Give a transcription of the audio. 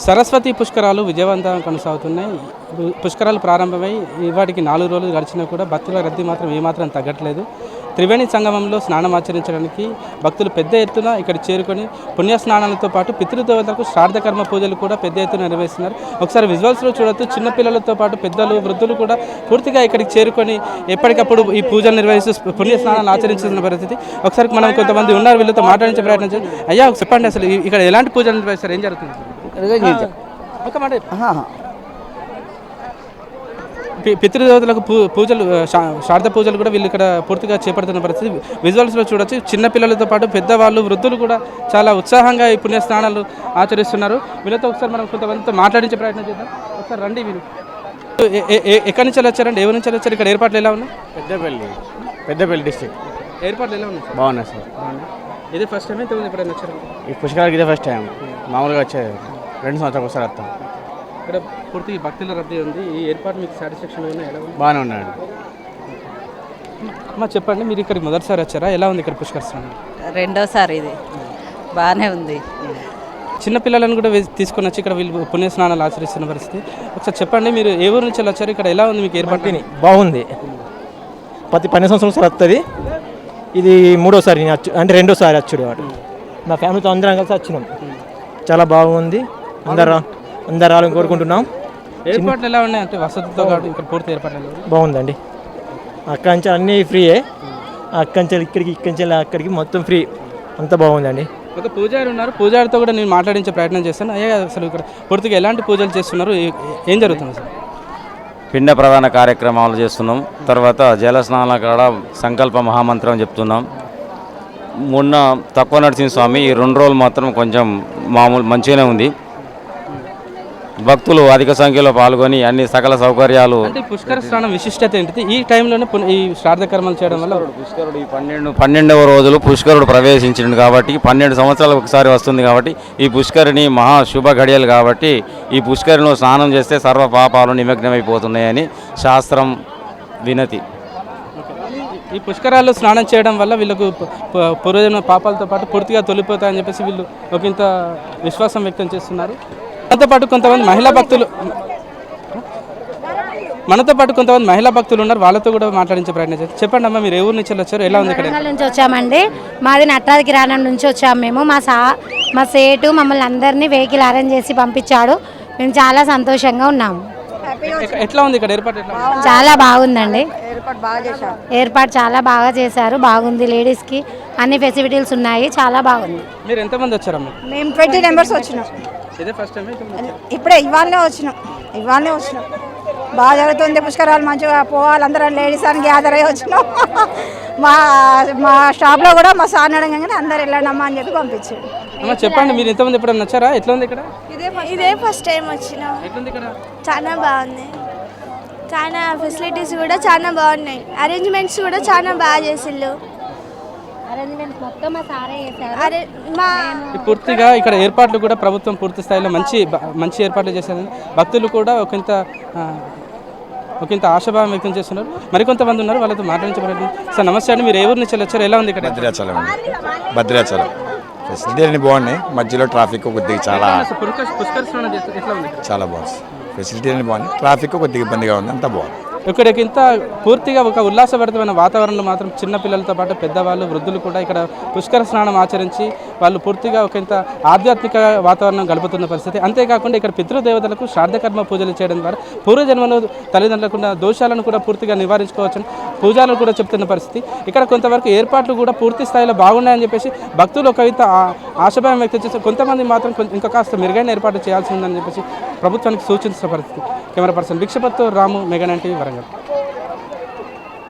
సరస్వతి పుష్కరాలు విజయవంతంగా కొనసాగుతున్నాయి. పుష్కరాలు ప్రారంభమై ఇవాటికి 4 రోజులు గడిచినా కూడా భక్తుల రద్దీ మాత్రం ఏమాత్రం తగ్గట్లేదు. త్రివేణి సంగమంలో స్నానం ఆచరించడానికి భక్తులు పెద్ద ఎత్తున ఇక్కడ చేరుకొని పుణ్యస్నానాలతో పాటు పితృదేవతలకు శ్రాద్ధకర్మ పూజలు కూడా పెద్ద ఎత్తున నిర్వహిస్తున్నారు. ఒకసారి విజువల్స్లో చూడొచ్చు, చిన్నపిల్లలతో పాటు పెద్దలు వృద్ధులు కూడా పూర్తిగా ఇక్కడికి చేరుకొని ఎప్పటికప్పుడు ఈ పూజలు నిర్వహిస్తూ పుణ్యస్నానాలు ఆచరించుతున్న పరిస్థితి. ఒకసారి మనం కొంతమంది ఉన్నారు, వీళ్ళతో మాట్లాడించే ప్రయత్నం చేయాలి. అయ్యా చెప్పండి, అసలు ఇక్కడ ఎలాంటి పూజలు నిర్వహిస్తారు, ఏం జరుగుతుంది? ఒక మాట, పితృదేవతలకు పూజలు శారద పూజలు కూడా వీళ్ళు ఇక్కడ పూర్తిగా చేపడుతున్న పరిస్థితి విజువల్స్లో చూడొచ్చు. చిన్నపిల్లలతో పాటు పెద్దవాళ్ళు వృద్ధులు కూడా చాలా ఉత్సాహంగా ఈ పుణ్య స్నానాలు ఆచరిస్తున్నారు. వీళ్ళతో ఒకసారి మనం కొంతమందితో మాట్లాడించే ప్రయత్నం చేద్దాం. ఒకసారి రండి. వీళ్ళు ఎక్కడి నుంచి వచ్చారండి, ఎవరి నుంచి వచ్చారు? ఇక్కడ ఏర్పాట్లు ఎలా ఉన్నాయి? పెద్దపల్లి డిస్ట్రిక్ట్. ఏర్పాట్లు ఎలా ఉన్నాయి? బాగున్నాయి సార్. ఇదే ఫస్ట్ టైం అయితే ఎప్పుడైనా వచ్చారు? ఈ పుష్కరాలకి ఇదే ఫస్ట్ టైం. మామూలుగా వచ్చేది 2 సంవత్సరాలకు ఒకసారి వస్తాం. ఇక్కడ పూర్తి భక్తుల రద్దీ ఉంది. ఈ ఏర్పాటు మీకు సాటిస్ఫాక్షన్ ఎలా ఉంది? బాగానే ఉన్నాడు. అమ్మా చెప్పండి, మీరు ఇక్కడికి మొదటిసారి వచ్చారా? ఎలా ఉంది ఇక్కడ పుష్కర స్నానం? రెండోసారి. ఇది బాగానే ఉంది. చిన్నపిల్లలను కూడా తీసుకొని వచ్చి ఇక్కడ వీళ్ళు పుణ్య స్నానాలు ఆచరిస్తున్న పరిస్థితి. ఒకసారి చెప్పండి, మీరు ఏ ఊరు నుంచి వచ్చారు? ఇక్కడ ఎలా ఉంది మీకు ఏర్పాటు? బాగుంది. ప్రతి 12 సంవత్సరాలు వస్తుంది. ఇది 3వసారి అంటే 2వసారి వచ్చాడు వాడు. మా ఫ్యామిలీతో అందరం కలిసి వచ్చినాం. చాలా బాగుంది. అందరు రావాలని కోరుకుంటున్నాం. ఏర్పాట్లు ఎలా ఉన్నాయి అంటే వసతితో పాటు ఇక్కడ పూర్తి ఏర్పాట్లు బాగుందండి. అక్కడి నుంచి అన్నీ ఫ్రీయే. అక్కడి నుంచి ఇక్కడి నుంచి అక్కడికి మొత్తం ఫ్రీ. అంతా బాగుందండి. ఒక పూజారి ఉన్నారు, పూజారితో కూడా నేను మాట్లాడించే ప్రయత్నం చేస్తాను. అయ్యా అసలు ఇక్కడ పూర్తిగా ఎలాంటి పూజలు చేస్తున్నారు, ఏం జరుగుతుంది సార్? పిండ ప్రధాన కార్యక్రమాలు చేస్తున్నాం. తర్వాత జలస్నానాల కాడ సంకల్ప మహామంత్రం చెప్తున్నాం. మొన్న తక్కువ నరసింహస్వామి ఈ 2 రోజులు మాత్రం కొంచెం మామూలు మంచిగానే ఉంది. భక్తులు అధిక సంఖ్యలో పాల్గొని అన్ని సకల సౌకర్యాలు. అంటే పుష్కర స్నానం విశిష్టత ఏంటిది? ఈ టైంలోనే ఈ శ్రాద్ధ కర్మలు చేయడం వల్ల పుష్కరుడు ఈ 12వ రోజులు పుష్కరుడు ప్రవేశించింది కాబట్టి 12 సంవత్సరాలకు ఒకసారి వస్తుంది కాబట్టి ఈ పుష్కరిణి మహా శుభ ఘడియలు కాబట్టి ఈ పుష్కరిలో స్నానం చేస్తే సర్వ పాపాలు నిమగ్నమైపోతున్నాయని శాస్త్రం వినతి. ఈ పుష్కరాల్లో స్నానం చేయడం వల్ల వీళ్ళకు పూర్వజన్మ పాపాలతో పాటు పూర్తిగా తొలిపోతాయని చెప్పేసి వీళ్ళు ఒకంత విశ్వాసం వ్యక్తం చేస్తున్నారు. మనతో పాటు కొంతమంది మహిళా భక్తులు ఉన్నారు, వాళ్ళతో కూడా మాట్లాడించే ప్రయత్నం చేస్తారు. చెప్పండి అమ్మా, మీరు ఏ ఊరు నుంచి వచ్చారు, ఎలా ఉంది? ఇక్కడ నుంచి వచ్చామండి. మాది నట్రాది కిరాణం నుంచి వచ్చాము మేము. మా సేటు మమ్మల్ని అందరినీ వెహికల్ అరేంజ్ చేసి పంపించాడు. మేము చాలా సంతోషంగా ఉన్నాము. ఎట్లా ఉంది ఇక్కడ ఏర్పాటు? చాలా బాగుందండి. ఏర్పాటు చాలా బాగా చేశారు. బాగుంది. లేడీస్కి అన్ని ఫెసిలిటీస్ ఉన్నాయి. చాలా బాగుంది. మీరు ఎంతమంది వచ్చారమ్మా? మేము 20 మెంబర్స్ వచ్చినాం. ఇదే ఫస్ట్ టైం? ఇప్పుడే ఇవాళనే వచ్చినాం. బాగా జరుగుతుంది పుష్కరాలు. మంచిగా పోవాలి. అందరం లేడీస్ అని గ్యాదర్ అయ్యి వచ్చినాం. మా స్టాప్లో కూడా మా సార్ అడగగానే అందరు వెళ్ళండమ్మా అని చెప్పి పంపించాడు. చెప్పండి, మీరు ఎంతమంది ఎప్పుడన్నా వచ్చారా? ఎట్లా ఉంది ఇక్కడ? ఇదే ఫస్ట్ టైం వచ్చినాం. ఎట్లుంది ఇక్కడ? చాలా బాగుంది. చాలా ఫెసిలిటీస్ కూడా చాలా బాగున్నాయి. అరేంజ్మెంట్స్ కూడా చాలా బాగా చేసిళ్ళు. పూర్తిగా ఇక్కడ ఏర్పాట్లు కూడా ప్రభుత్వం పూర్తి స్థాయిలో మంచి ఏర్పాట్లు చేశారు. భక్తులు కూడా ఒకంత ఆశాభావం వ్యక్తం చేస్తున్నారు. మరికొంతమంది ఉన్నారు, వాళ్ళతో మాట్లాడించబడి. సార్ నమస్తే అండి, మీరు ఏ ఊరు నుంచి వచ్చారు, ఎలా ఉంది ఇక్కడ? భద్రాచలం. ఫెసిలిటీ అన్ని బాగున్నాయి. మధ్యలో ట్రాఫిక్ కొద్దిగా చాలా బాగుంది. ఫెసిలిటీ అన్ని బాగున్నాయి. ట్రాఫిక్ కొద్దిగా ఇబ్బందిగా ఉంది. అంతా బాగుంది. ఇక్కడికింత పూర్తిగా ఒక ఉల్లాసభరితమైన వాతావరణంలో మాత్రం చిన్నపిల్లలతో పాటు పెద్దవాళ్ళు వృద్ధులు కూడా ఇక్కడ పుష్కర స్నానం ఆచరించి వాళ్ళు పూర్తిగా ఒకంత ఆధ్యాత్మిక వాతావరణం గడుపుతున్న పరిస్థితి. అంతేకాకుండా ఇక్కడ పితృదేవతలకు శ్రాద్ధకర్మ పూజలు చేయడం ద్వారా పూర్వజన్మలో తల్లిదండ్రులకు దోషాలను కూడా పూర్తిగా నివారించుకోవచ్చని పూజారులు కూడా చెప్తున్న పరిస్థితి. ఇక్కడ కొంతవరకు ఏర్పాట్లు కూడా పూర్తి స్థాయిలో బాగున్నాయని చెప్పేసి భక్తులు ఒకంత ఆశాభావం వ్యక్తం చేస్తే, కొంతమంది మాత్రం ఇంకా కాస్త మెరుగైన ఏర్పాటు చేయాల్సి ఉందని చెప్పేసి ప్రభుత్వానికి సూచించిన పరిస్థితి. కెమెరా పర్సన్ భిక్షపత్తో రాము, మెగా 9 టీవీ, వరంగల్.